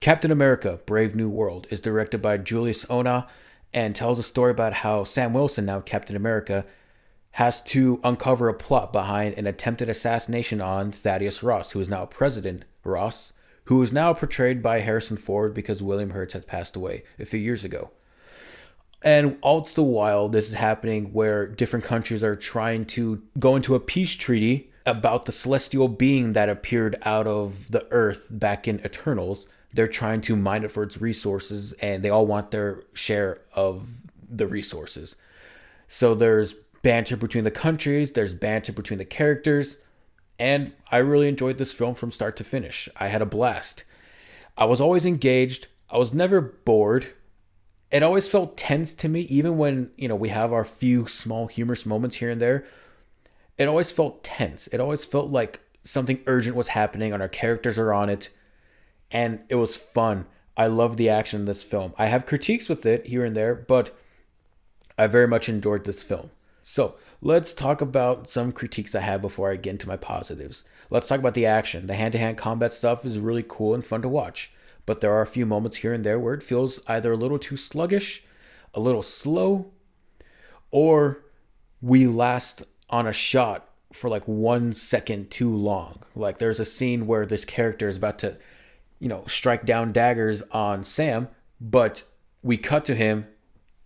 Captain America Brave New World is directed by Julius Ona and tells a story about how Sam Wilson, now Captain America, has to uncover a plot behind an attempted assassination on Thaddeus Ross, who is now President Ross, who is now portrayed by Harrison Ford because William Hurt has passed away a few years ago. And all the while, this is happening where different countries are trying to go into a peace treaty about the celestial being that appeared out of the earth back in Eternals. They're trying to mine it for its resources, and they all want their share of the resources. So there's banter between the countries, there's banter between the characters, and I really enjoyed this film from start to finish. I had a blast. I was always engaged, I was never bored. It always felt tense to me, even when, we have our few small humorous moments here and there. It always felt tense. It always felt like something urgent was happening and our characters are on it. And it was fun. I love the action in this film. I have critiques with it here and there, but I very much enjoyed this film. So let's talk about some critiques I have before I get into my positives. Let's talk about the action. The hand-to-hand combat stuff is really cool and fun to watch, but there are a few moments here and there where it feels either a little too sluggish, a little slow, or we last on a shot for like 1 second too long. Like there's a scene where this character is about to, strike down daggers on Sam, but we cut to him,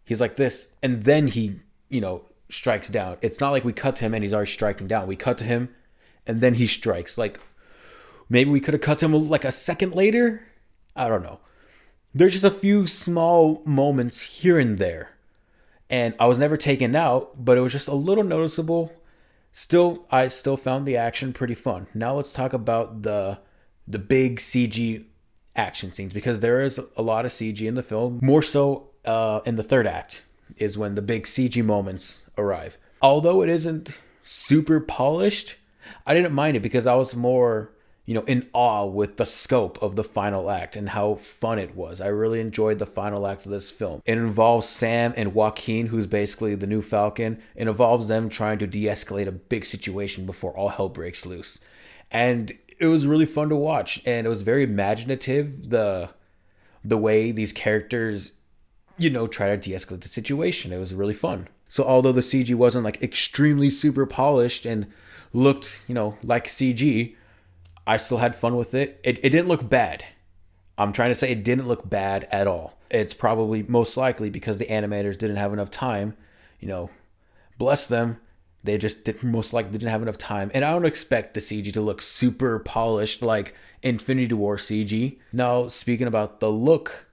he's like this, and then he, strikes down. It's not like we cut to him and he's already striking down. We cut to him and then he strikes. Like maybe we could have cut to him like a second later. I don't know. There's just a few small moments here and there. And I was never taken out, but it was just a little noticeable. Still, I still found the action pretty fun. Now let's talk about the big CG action scenes, because there is a lot of CG in the film. More so in the third act is when the big CG moments arrive. Although it isn't super polished, I didn't mind it because I was more, in awe with the scope of the final act and how fun it was. I really enjoyed the final act of this film. It involves Sam and Joaquin, who's basically the new Falcon. It involves them trying to de-escalate a big situation before all hell breaks loose. And it was really fun to watch, and it was very imaginative, the way these characters, try to de-escalate the situation. It was really fun. So although the CG wasn't like extremely super polished and looked, like CG, I still had fun with it. It didn't look bad. I'm trying to say it didn't look bad at all. It's probably most likely because the animators didn't have enough time. Bless them. They just most likely didn't have enough time. And I don't expect the CG to look super polished like Infinity War CG. Now, speaking about the look,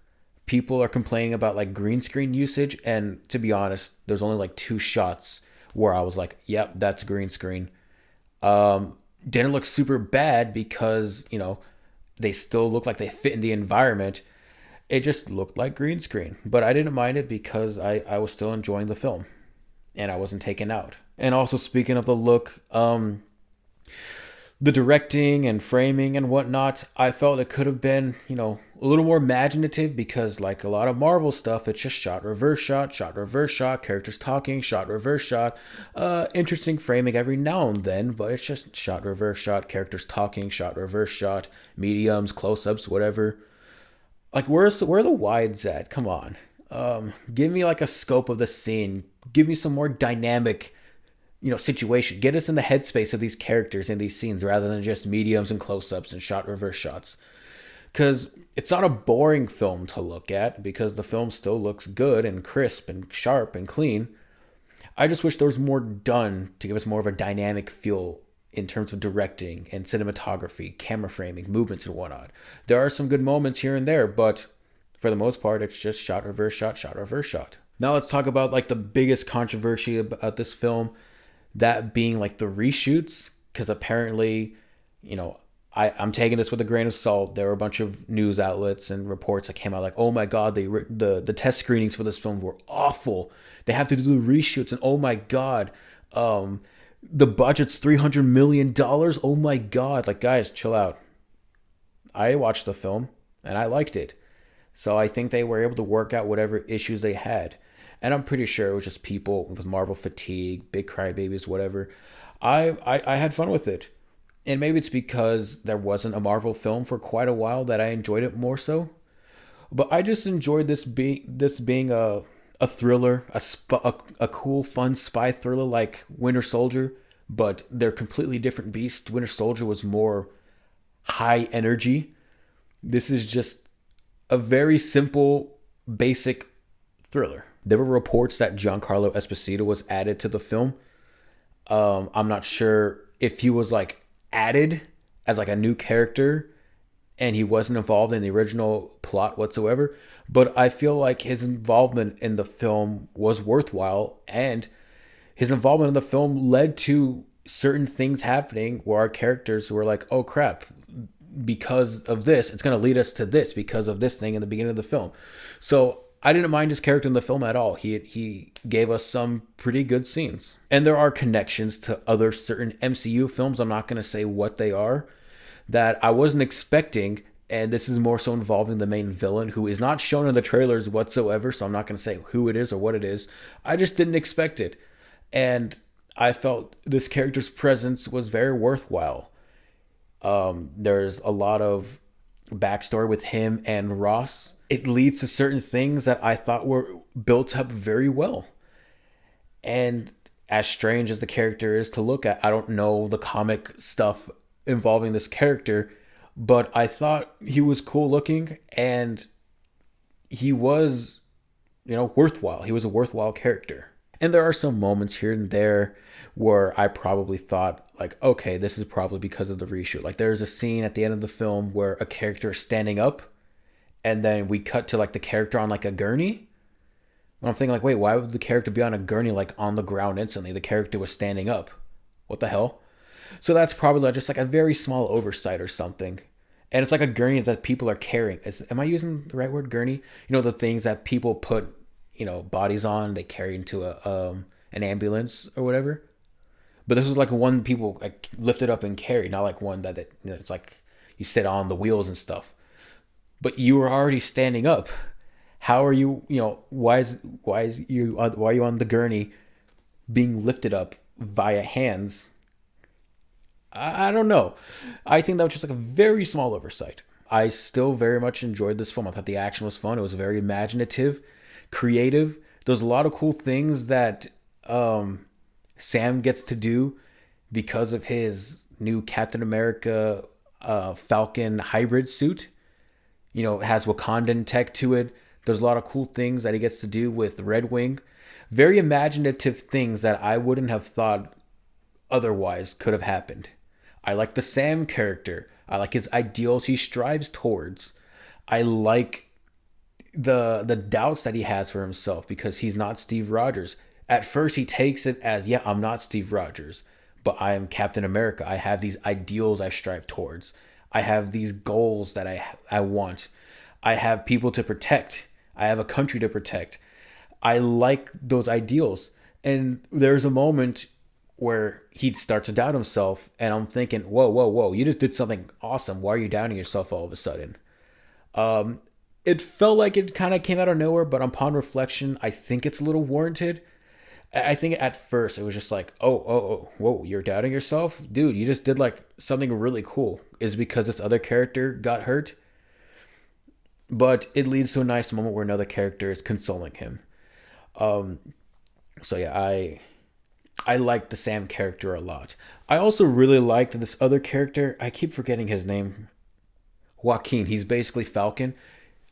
people are complaining about like green screen usage. And to be honest, there's only like 2 shots where I was like, yep, that's green screen. Didn't look super bad because, they still look like they fit in the environment. It just looked like green screen. But I didn't mind it because I was still enjoying the film and I wasn't taken out. And also, speaking of the look, the directing and framing and whatnot, I felt it could have been, a little more imaginative, because like a lot of Marvel stuff, it's just shot, reverse shot, characters talking, shot, reverse shot, interesting framing every now and then, but it's just shot, reverse shot, characters talking, shot, reverse shot, mediums, close-ups, whatever. Like, where are the wides at? Come on. Give me like a scope of the scene. Give me some more dynamic, situation. Get us in the headspace of these characters in these scenes rather than just mediums and close-ups and shot reverse shots. Because it's not a boring film to look at, because the film still looks good and crisp and sharp and clean. I just wish there was more done to give us more of a dynamic feel in terms of directing and cinematography, camera framing, movements and whatnot. There are some good moments here and there, but for the most part, it's just shot, reverse shot, shot, reverse shot. Now let's talk about like the biggest controversy about this film, that being like the reshoots, because apparently, I'm taking this with a grain of salt. There were a bunch of news outlets and reports that came out like, oh my god, the test screenings for this film were awful. They have to do the reshoots, and oh my god, the budget's $300 million. Oh my god, like guys, chill out. I watched the film and I liked it, so I think they were able to work out whatever issues they had. And I'm pretty sure it was just people with Marvel fatigue, big crybabies, whatever. I had fun with it. And maybe it's because there wasn't a Marvel film for quite a while that I enjoyed it more so. But I just enjoyed this being a thriller, a cool, fun spy thriller like Winter Soldier, but they're completely different beasts. Winter Soldier was more high energy. This is just a very simple, basic thriller. There were reports that Giancarlo Esposito was added to the film. I'm not sure if he was like added as like a new character and he wasn't involved in the original plot whatsoever. But I feel like his involvement in the film was worthwhile, and his involvement in the film led to certain things happening where our characters were like, oh crap, because of this, it's going to lead us to this because of this thing in the beginning of the film. So I didn't mind his character in the film at all. He gave us some pretty good scenes. And there are connections to other certain MCU films. I'm not going to say what they are that I wasn't expecting. And this is more so involving the main villain who is not shown in the trailers whatsoever. So I'm not going to say who it is or what it is. I just didn't expect it. And I felt this character's presence was very worthwhile. There's a lot of backstory with him and Ross. It leads to certain things that I thought were built up very well. And as strange as the character is to look at, I don't know the comic stuff involving this character, but I thought he was cool looking and he was, worthwhile. He was a worthwhile character. And there are some moments here and there where I probably thought, like, okay, this is probably because of the reshoot. Like, there's a scene at the end of the film where a character is standing up, and then we cut to, like, the character on, like, a gurney. And I'm thinking, like, wait, why would the character be on a gurney, like, on the ground instantly? The character was standing up. What the hell? So that's probably just, like, a very small oversight or something. And it's like a gurney that people are carrying. Am I using the right word, gurney? The things that people put bodies on, they carry into an ambulance or whatever. But this was like one people like lifted up and carried, not like one that it's like you sit on the wheels and stuff. But you were already standing up. How are you? Why are you on the gurney, being lifted up via hands? I don't know. I think that was just like a very small oversight. I still very much enjoyed this film. I thought the action was fun. It was very imaginative, creative. There's a lot of cool things that Sam gets to do because of his new Captain America Falcon hybrid suit. It has Wakandan tech to it. There's a lot of cool things that he gets to do with Red Wing. Very imaginative things that I wouldn't have thought otherwise could have happened. I like the Sam character. I like his ideals he strives towards. I like the doubts that he has for himself because he's not Steve Rogers. At first he takes it as, yeah, I'm not Steve Rogers, but I am Captain America. I have these ideals I strive towards. I have these goals that I want. I have people to protect. I have a country to protect. I like those ideals. And there's a moment where he starts to doubt himself, and I'm thinking, whoa, whoa, whoa, you just did something awesome. Why are you doubting yourself all of a sudden? It felt like it kind of came out of nowhere, but upon reflection, I think it's a little warranted. I think at first it was just like, oh, whoa, you're doubting yourself? Dude, you just did like something really cool. Is because this other character got hurt? But it leads to a nice moment where another character is consoling him. So yeah, I like the Sam character a lot. I also really liked this other character. I keep forgetting his name. Joaquin. He's basically Falcon.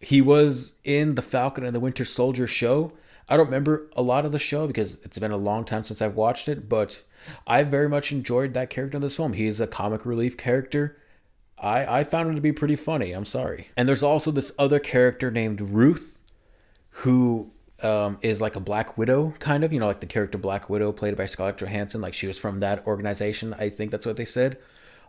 He was in the Falcon and the Winter Soldier show. I don't remember a lot of the show because it's been a long time since I've watched it, but I very much enjoyed that character in this film. He's a comic relief character. I found him to be pretty funny. I'm sorry. And there's also this other character named Ruth, who is like a Black Widow, kind of. Like the character Black Widow played by Scarlett Johansson. Like she was from that organization. I think that's what they said.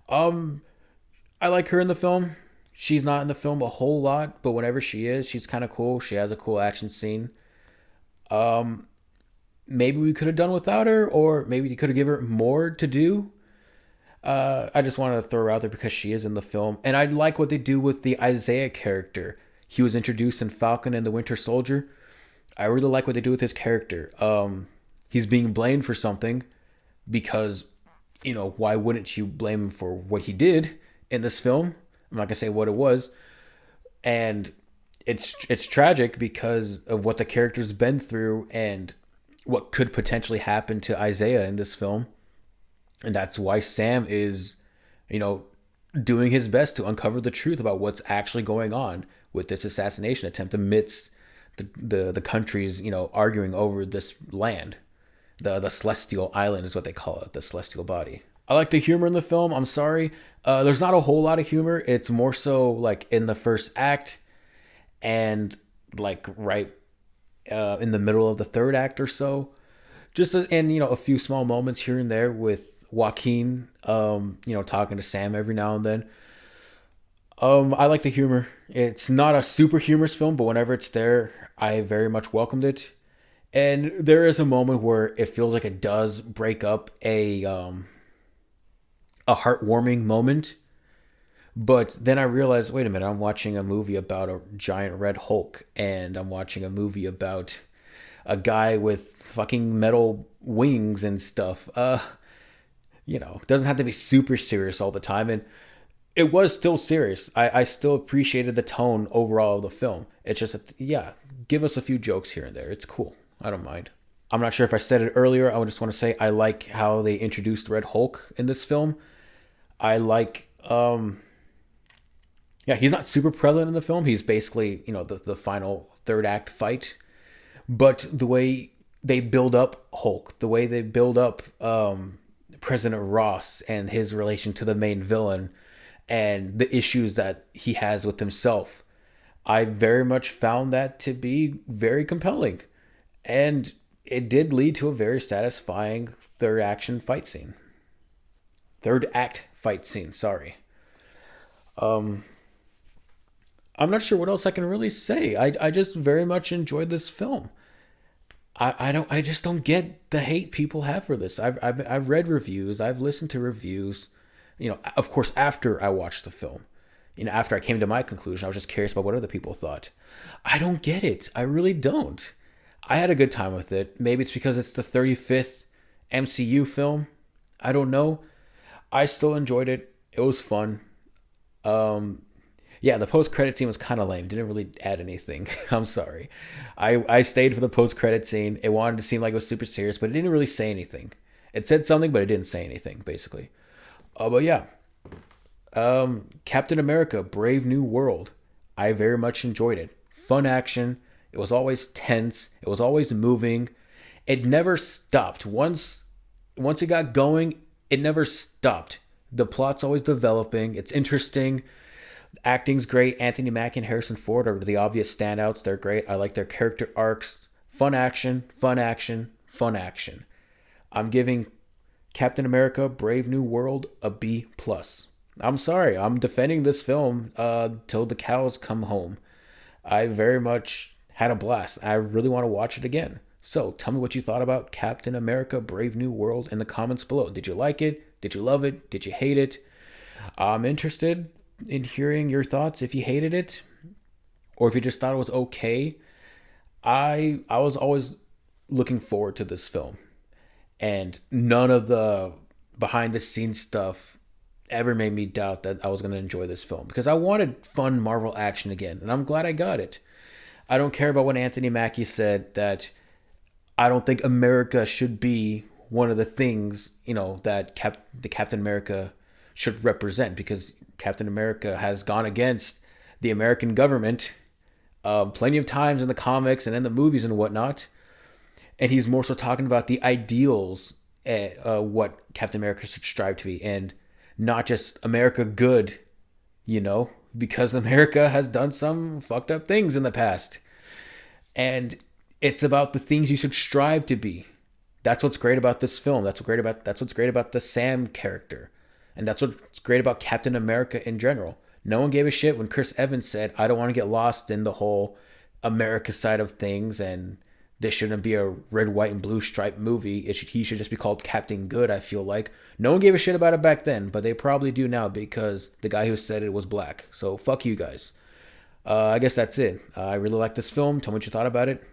I like her in the film. She's not in the film a whole lot, but whenever she is, she's kind of cool. She has a cool action scene. Maybe we could have done without her, or maybe you could have given her more to do. I just wanted to throw her out there because she is in the film. And I like what they do with the Isaiah character. He was introduced in Falcon and the Winter Soldier. I really like what they do with his character. He's being blamed for something because why wouldn't you blame him for what he did in this film? I'm not gonna say what it was, and it's tragic because of what the character's been through and what could potentially happen to Isaiah in this film, and that's why Sam is, you know, doing his best to uncover the truth about what's actually going on with this assassination attempt amidst the countries, arguing over this land. The Celestial Island is what they call it, the Celestial Body. I like the humor in the film. I'm sorry. There's not a whole lot of humor. It's more so like in the first act and like right in the middle of the third act or so. Just and a few small moments here and there with Joaquin, talking to Sam every now and then. I like the humor. It's not a super humorous film, but whenever it's there, I very much welcomed it. And there is a moment where it feels like it does break up a heartwarming moment. But then I realized, wait a minute, I'm watching a movie about a giant red Hulk, and I'm watching a movie about a guy with fucking metal wings and stuff. It doesn't have to be super serious all the time. And it was still serious. I still appreciated the tone overall of the film. It's just, yeah, give us a few jokes here and there. It's cool. I don't mind. I'm not sure if I said it earlier. I just want to say I like how they introduced Red Hulk in this film. I like, yeah, he's not super prevalent in the film. He's basically, the final third act fight. But the way they build up Hulk, the way they build up President Ross and his relation to the main villain and the issues that he has with himself, I very much found that to be very compelling. And it did lead to a very satisfying third act fight scene, sorry. I'm not sure what else I can really say. I just very much enjoyed this film. I just don't get the hate people have for this. I've read reviews, I've listened to reviews, of course after I watched the film. After I came to my conclusion, I was just curious about what other people thought. I don't get it. I really don't. I had a good time with it. Maybe it's because it's the 35th MCU film. I don't know. I still enjoyed it. It was fun. Yeah, the post credit scene was kind of lame. Didn't really add anything. I'm sorry. I stayed for the post credit scene. It wanted to seem like it was super serious, but it didn't really say anything. It said something, but it didn't say anything, basically. But yeah, Captain America: Brave New World. I very much enjoyed it. Fun action. It was always tense. It was always moving. It never stopped. Once it got going, it never stopped. The plot's always developing. It's interesting. Acting's great. Anthony Mackie and Harrison Ford are the obvious standouts. They're great. I like their character arcs. Fun action, fun action, fun action. I'm giving Captain America: Brave New World a B plus. I'm sorry. I'm defending this film till the cows come home. I very much had a blast. I really want to watch it again. So tell me what you thought about Captain America: Brave New World in the comments below. Did you like it? Did you love it? Did you hate it? I'm interested in hearing your thoughts if you hated it or if you just thought it was okay. I was always looking forward to this film, and none of the behind the scenes stuff ever made me doubt that I was going to enjoy this film because I wanted fun Marvel action again, and I'm glad I got it. I don't care about what Anthony Mackie said, that I don't think America should be one of the things, that the Captain America should represent, because Captain America has gone against the American government plenty of times in the comics and in the movies and whatnot. And he's more so talking about the ideals, what Captain America should strive to be, and not just America good, because America has done some fucked up things in the past. And it's about the things you should strive to be. That's what's great about this film. That's what's great about the Sam character. And that's what's great about Captain America in general. No one gave a shit when Chris Evans said, I don't want to get lost in the whole America side of things, and this shouldn't be a red, white, and blue striped movie. He should just be called Captain Good, I feel like. No one gave a shit about it back then, but they probably do now because the guy who said it was black. So fuck you guys. I guess that's it. I really like this film. Tell me what you thought about it.